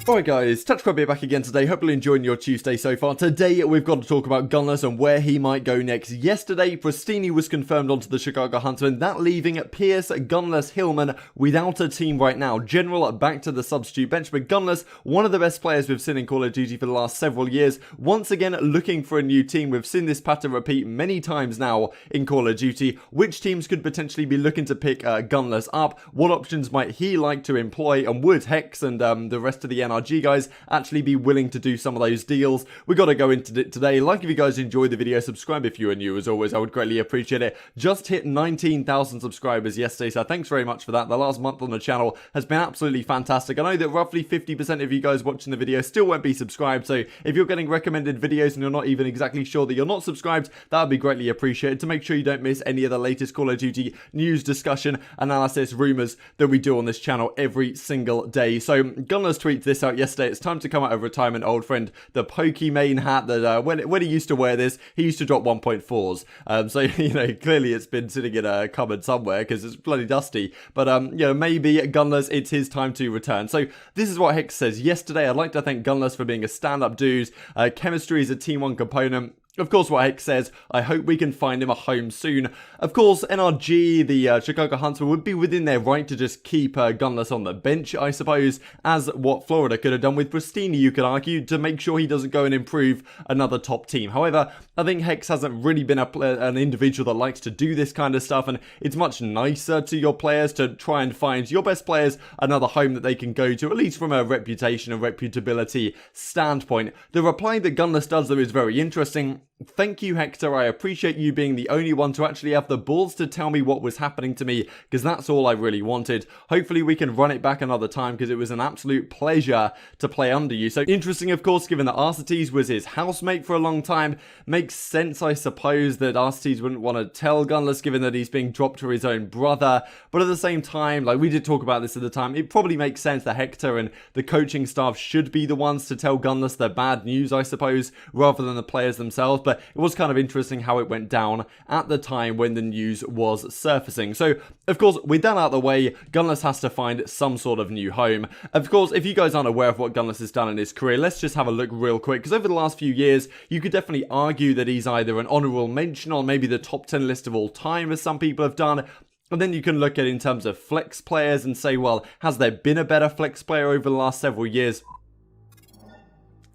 Alright guys, TouchCrab here back again today, hopefully enjoying your Tuesday so far. Today we've got to talk about Gunless and where he might go next. Yesterday, Pristini was confirmed onto the Chicago Huntsmen, that leaving Pierce, Gunless, Hillman without a team right now. General back to the substitute bench, but Gunless, one of the best players we've seen in Call of Duty for the last several years, once again looking for a new team. We've seen this pattern repeat many times now in Call of Duty. Which teams could potentially be looking to pick Gunless up? What options might he like to employ? And would Hex and the rest of the NRG guys actually be willing to do some of those deals? We got to go into it today. Like if you guys enjoyed the video, subscribe if you are new. As always, I would greatly appreciate it. Just hit 19,000 subscribers yesterday, so thanks very much for that. The last month on the channel has been absolutely fantastic. I know that roughly 50% of you guys watching the video still won't be subscribed, so if you're getting recommended videos and you're not even exactly sure that you're not subscribed, that would be greatly appreciated, to make sure you don't miss any of the latest Call of Duty news, discussion, analysis, rumors that we do on this channel every single day. So Gunless tweeted this out yesterday. It's time to come out of retirement, old friend. The Pokimane hat that when he used to wear this, he used to drop 1.4s. So, you know, clearly it's been sitting in a cupboard somewhere because it's bloody dusty. But, you know, maybe Gunless, it's his time to return. So this is what Hex says. Yesterday, I'd like to thank Gunless for being a stand-up dude. Chemistry is a Team 1 component. Of course, what Hex says, I hope we can find him a home soon. Of course, NRG, the Chicago Huntsmen, would be within their right to just keep Gunless on the bench, I suppose, as what Florida could have done with Pristini, you could argue, to make sure he doesn't go and improve another top team. However, I think Hex hasn't really been an individual that likes to do this kind of stuff, and it's much nicer to your players to try and find your best players another home that they can go to, at least from a reputation and reputability standpoint. The reply that Gunless does, though, is very interesting. Thank you, Hector. I appreciate you being the only one to actually have the balls to tell me what was happening to me, because that's all I really wanted. Hopefully we can run it back another time, because it was an absolute pleasure to play under you. So interesting, of course, given that Arcetes was his housemate for a long time. Makes sense, I suppose, that Arcetes wouldn't want to tell Gunless, given that he's being dropped to his own brother. But at the same time, like we did talk about this at the time, it probably makes sense that Hector and the coaching staff should be the ones to tell Gunless the bad news, I suppose, rather than the players themselves. But it was kind of interesting how it went down at the time when the news was surfacing. So, of course, with that out of the way, Gunless has to find some sort of new home. Of course, if you guys aren't aware of what Gunless has done in his career, let's just have a look real quick, because over the last few years, you could definitely argue that he's either an honorable mention or maybe the top 10 list of all time, as some people have done. And then you can look at it in terms of flex players and say, well, has there been a better flex player over the last several years?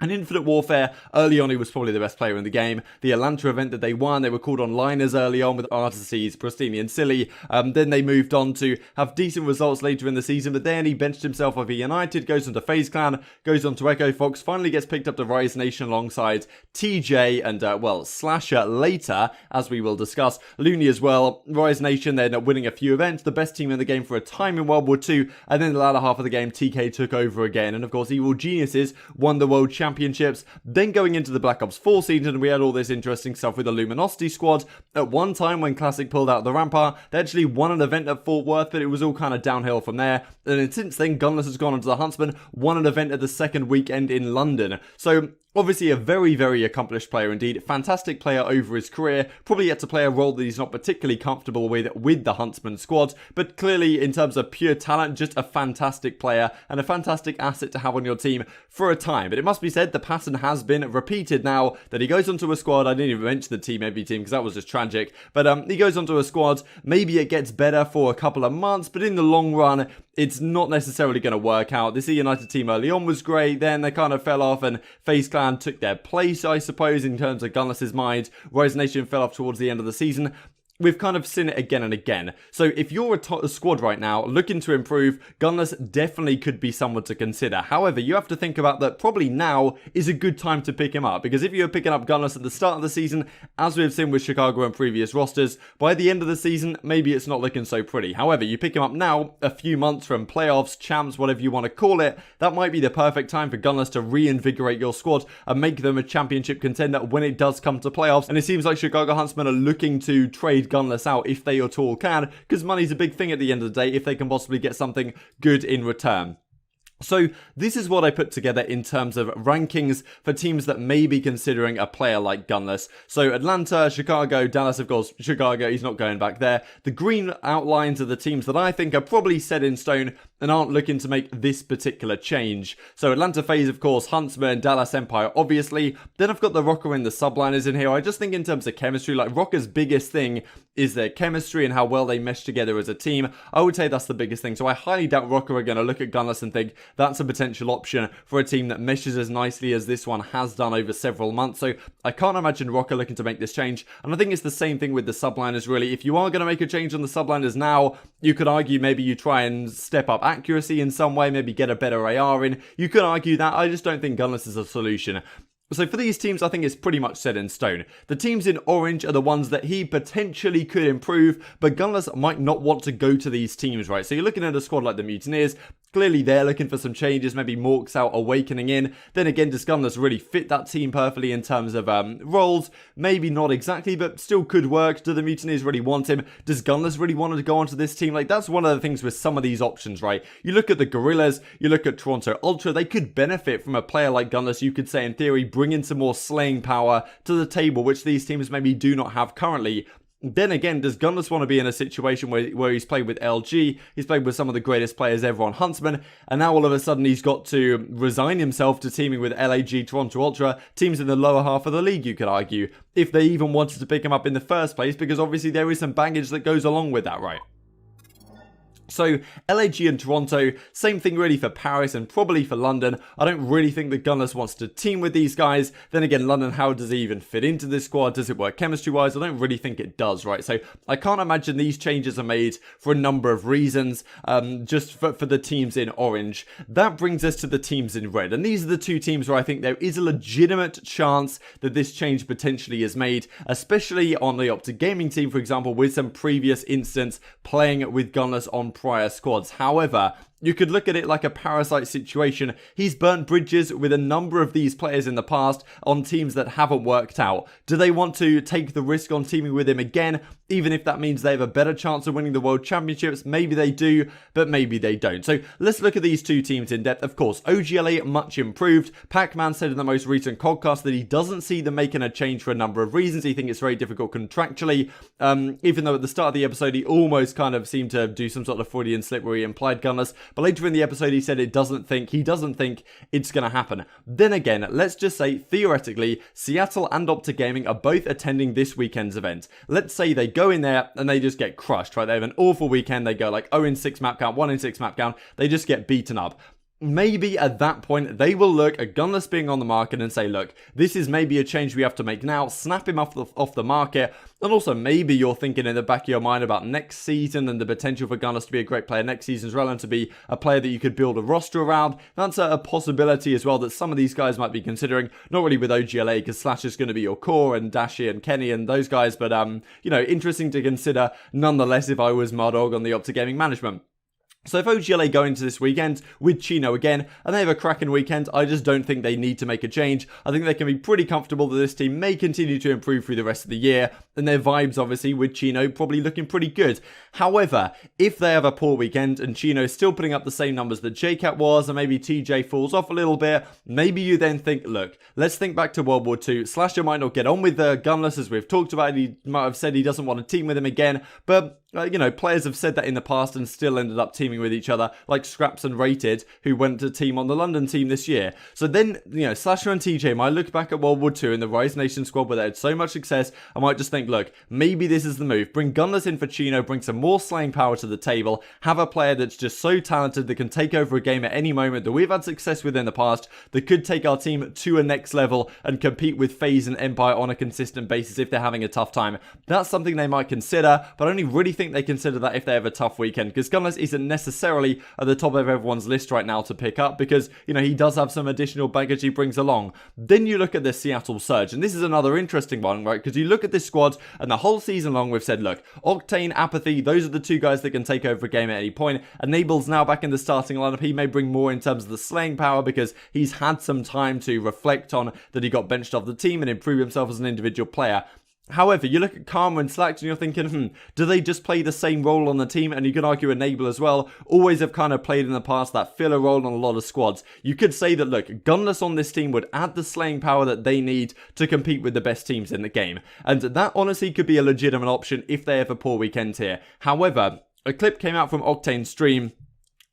And Infinite Warfare, early on, he was probably the best player in the game. The Atlanta event that they won, they were called on liners early on with Arcetes, Pristini and Silly. Then they moved on to have decent results later in the season, but then he benched himself over United, goes on to FaZe Clan, goes on to Echo Fox, finally gets picked up to Rise Nation alongside TJ and, well, Slasher later, as we will discuss. Looney as well. Rise Nation, they ended up winning a few events, the best team in the game for a time in World War II, and then the latter half of the game, TK took over again. And of course, Evil Geniuses won the World Championships. Then going into the Black Ops 4 season, we had all this interesting stuff with the Luminosity squad. At one time, when Classic pulled out the Rampart, they actually won an event at Fort Worth, but it was all kind of downhill from there. And then since then, Gunless has gone onto the Huntsman, won an event at the second weekend in London. So obviously a very, very accomplished player indeed. Fantastic player over his career. Probably yet to play a role that he's not particularly comfortable with the Huntsman squad. But clearly, in terms of pure talent, just a fantastic player and a fantastic asset to have on your team for a time. But it must be said, the pattern has been repeated now that he goes onto a squad. I didn't even mention the Team Envy team because that was just tragic. But he goes onto a squad. Maybe it gets better for a couple of months, but in the long run, it's not necessarily going to work out. This United team early on was great. Then they kind of fell off and FaZe Clan took their place, I suppose, in terms of Gunless's mind. Rise Nation fell off towards the end of the season. We've kind of seen it again and again. So if you're a squad right now looking to improve, Gunless definitely could be someone to consider. However, you have to think about that probably now is a good time to pick him up. Because if you're picking up Gunless at the start of the season, as we've seen with Chicago and previous rosters, by the end of the season, maybe it's not looking so pretty. However, you pick him up now, a few months from playoffs, champs, whatever you want to call it, that might be the perfect time for Gunless to reinvigorate your squad and make them a championship contender when it does come to playoffs. And it seems like Chicago Huntsmen are looking to trade Gunless out if they at all can, because money's a big thing at the end of the day if they can possibly get something good in return. So this is what I put together in terms of rankings for teams that may be considering a player like Gunless. So Atlanta, Chicago, Dallas, of course, Chicago, he's not going back there. The green outlines are the teams that I think are probably set in stone and aren't looking to make this particular change. So Atlanta FaZe, of course, Huntsman, Dallas Empire, obviously. Then I've got the Rocker and the Subliners in here. I just think in terms of chemistry, like Rocker's biggest thing is their chemistry and how well they mesh together as a team. I would say that's the biggest thing. So I highly doubt Rocker are going to look at Gunless and think that's a potential option for a team that meshes as nicely as this one has done over several months. So I can't imagine Rocker looking to make this change. And I think it's the same thing with the Subliners, really. If you are going to make a change on the Subliners now, you could argue maybe you try and step up accuracy in some way, maybe get a better AR in. You could argue that. I just don't think Gunless is a solution. So for these teams, I think it's pretty much set in stone. The teams in orange are the ones that he potentially could improve, but Gunless might not want to go to these teams, right? So you're looking at a squad like the Mutineers. Clearly, they're looking for some changes, maybe Mork's out, Awakening in. Then again, does Gunless really fit that team perfectly in terms of roles? Maybe not exactly, but still could work. Do the Mutineers really want him? Does Gunless really want to go onto this team? Like, that's one of the things with some of these options, right? You look at the Gorillas, you look at Toronto Ultra, they could benefit from a player like Gunless, you could say in theory, bring in some more slaying power to the table, which these teams maybe do not have currently. Then again, does Gunless want to be in a situation where he's played with LG, he's played with some of the greatest players ever on Huntsman, and now all of a sudden he's got to resign himself to teaming with LAG, Toronto Ultra, teams in the lower half of the league, you could argue, if they even wanted to pick him up in the first place, because obviously there is some baggage that goes along with that, right? So, LAG and Toronto, same thing really for Paris and probably for London. I don't really think that Gunless wants to team with these guys. Then again, London, how does he even fit into this squad? Does it work chemistry-wise? I don't really think it does, right? So, I can't imagine these changes are made for a number of reasons, just for the teams in orange. That brings us to the teams in red. And these are the two teams where I think there is a legitimate chance that this change potentially is made, especially on the OpTic Gaming team, for example, with some previous instance playing with Gunless on prior squads. However, you could look at it like a parasite situation. He's burnt bridges with a number of these players in the past on teams that haven't worked out. Do they want to take the risk on teaming with him again, even if that means they have a better chance of winning the World Championships? Maybe they do, but maybe they don't. So let's look at these two teams in depth. Of course, OGLA much improved. Pac-Man said in the most recent podcast that he doesn't see them making a change for a number of reasons. He thinks it's very difficult contractually, even though at the start of the episode he almost kind of seemed to do some sort of Freudian slip where he implied Gunless. But later in the episode, he said he doesn't think it's going to happen. Then again, let's just say, theoretically, Seattle and OpTic Gaming are both attending this weekend's event. Let's say they go in there and they just get crushed, right? They have an awful weekend. They go like 0-6 map count, 1-6 map count. They just get beaten up. Maybe at that point, they will look at Gunless being on the market and say, look, this is maybe a change we have to make now, snap him off the market. And also, maybe you're thinking in the back of your mind about next season and the potential for Gunless to be a great player next season as well, and to be a player that you could build a roster around. That's a possibility as well that some of these guys might be considering. Not really with OGLA, because Slash is going to be your core, and Dashy and Kenny and those guys, but, you know, interesting to consider nonetheless if I was MattG on the OpTic Gaming management. So if OGLA go into this weekend with Chino again, and they have a cracking weekend, I just don't think they need to make a change. I think they can be pretty comfortable that this team may continue to improve through the rest of the year, and their vibes, obviously, with Chino probably looking pretty good. However, if they have a poor weekend, and Chino's still putting up the same numbers that JCat was, and maybe TJ falls off a little bit, maybe you then think, look, let's think back to World War II. Slasher might not get on with the Gunless, as we've talked about. He might have said he doesn't want to team with him again, but you know, players have said that in the past and still ended up teaming with each other, like Scraps and Rated, who went to team on the London team this year. So then, you know, Slasher and TJ might look back at World War II in the Rise Nation squad where they had so much success. I might just think, look, maybe this is the move. Bring Gunless in for Chino, bring some more slaying power to the table, have a player that's just so talented that can take over a game at any moment that we've had success with in the past, that could take our team to a next level and compete with FaZe and Empire on a consistent basis if they're having a tough time. That's something they might consider, but I only really think they consider that if they have a tough weekend, because Gunless isn't necessarily at the top of everyone's list right now to pick up, because, you know, he does have some additional baggage he brings along. Then you look at the Seattle Surge, and this is another interesting one, right? Because you look at this squad, and the whole season long we've said, look, Octane, Apathy, those are the two guys that can take over a game at any point. Enable's now back in the starting lineup. He may bring more in terms of the slaying power, because he's had some time to reflect on that he got benched off the team and improve himself as an individual player. However, you look at Karma and Slacked and you're thinking, do they just play the same role on the team? And you can argue Enable as well. Always have kind of played in the past that filler role on a lot of squads. You could say that, look, Gunless on this team would add the slaying power that they need to compete with the best teams in the game. And that honestly could be a legitimate option if they have a poor weekend here. However, a clip came out from Octane's stream.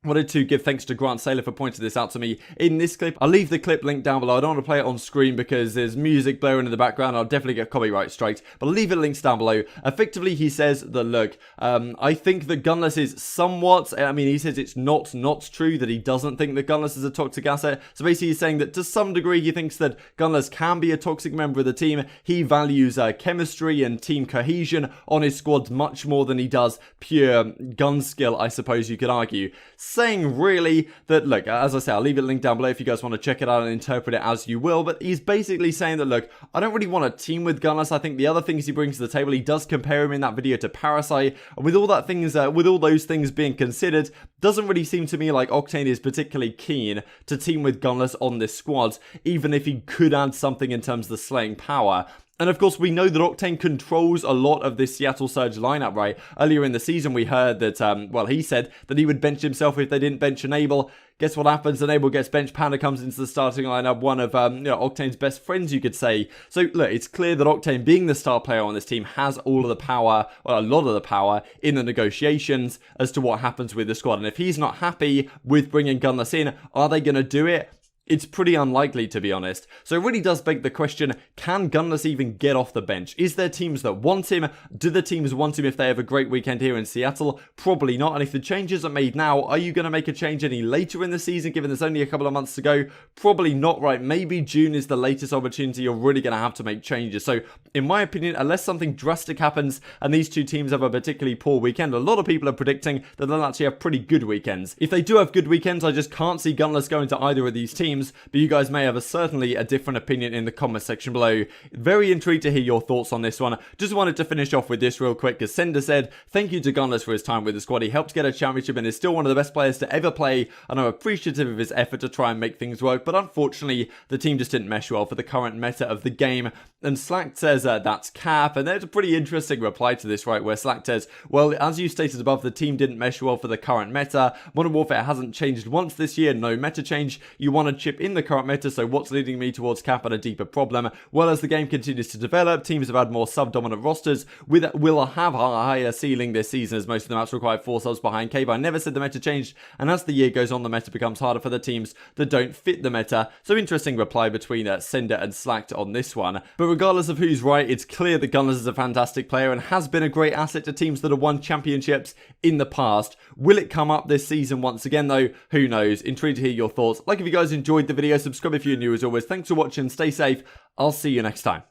Wanted to give thanks to Grant Saylor for pointing this out to me in this clip. I'll leave the clip link down below. I don't want to play it on screen because there's music blaring in the background. I'll definitely get copyright strikes, but I'll leave it links down below. Effectively, he says that, look, I think that Gunless is somewhat, I mean, he says it's not true that he doesn't think that Gunless is a toxic asset. So basically, he's saying that to some degree, he thinks that Gunless can be a toxic member of the team. He values chemistry and team cohesion on his squads much more than he does pure gun skill, I suppose you could argue. Saying really that, look, as I say, I'll leave it linked down below if you guys want to check it out and interpret it as you will, but he's basically saying that, look, I don't really want to team with Gunless. I think the other things he brings to the table, he does compare him in that video to Parasite, and with all those things being considered, doesn't really seem to me like Octane is particularly keen to team with Gunless on this squad, even if he could add something in terms of the slaying power. And of course, we know that Octane controls a lot of this Seattle Surge lineup, right? Earlier in the season, we heard that, well, he said that he would bench himself if they didn't bench Enable. Guess what happens? Enable gets benched, Panda comes into the starting lineup, one of Octane's best friends, you could say. So, look, it's clear that Octane, being the star player on this team, has all of the power, or a lot of the power, in the negotiations as to what happens with the squad. And if he's not happy with bringing Gunless in, are they going to do it? It's pretty unlikely, to be honest. So it really does beg the question, can Gunless even get off the bench? Is there teams that want him? Do the teams want him if they have a great weekend here in Seattle? Probably not. And if the changes are made now, are you going to make a change any later in the season, given there's only a couple of months to go? Probably not, right? Maybe June is the latest opportunity you're really going to have to make changes. So in my opinion, unless something drastic happens and these two teams have a particularly poor weekend, a lot of people are predicting that they'll actually have pretty good weekends. If they do have good weekends, I just can't see Gunless going to either of these teams. But you guys may have certainly a different opinion in the comment section below. Very intrigued to hear your thoughts on this one. Just wanted to finish off with this real quick, because Sender said, thank you to Gunless for his time with the squad. He helped get a championship and is still one of the best players to ever play, and I'm appreciative of his effort to try and make things work, but unfortunately, the team just didn't mesh well for the current meta of the game. And Slack says that's cap, and there's a pretty interesting reply to this, right, where Slack says, well, as you stated above, the team didn't mesh well for the current meta. Modern Warfare hasn't changed once this year, no meta change. You want to chip in the current meta, so what's leading me towards cap and a deeper problem? Well, as the game continues to develop, teams have had more sub-dominant rosters, will have a higher ceiling this season, as most of the maps require 4 subs behind Cave. I never said the meta changed, and as the year goes on, the meta becomes harder for the teams that don't fit the meta. So interesting reply between Sender and Slacked on this one. But regardless of who's right, it's clear that Gunless is a fantastic player and has been a great asset to teams that have won championships in the past. Will it come up this season once again though? Who knows? Intrigued to hear your thoughts. Like if you guys enjoyed the video, subscribe if you're new as always. Thanks for watching, stay safe, I'll see you next time.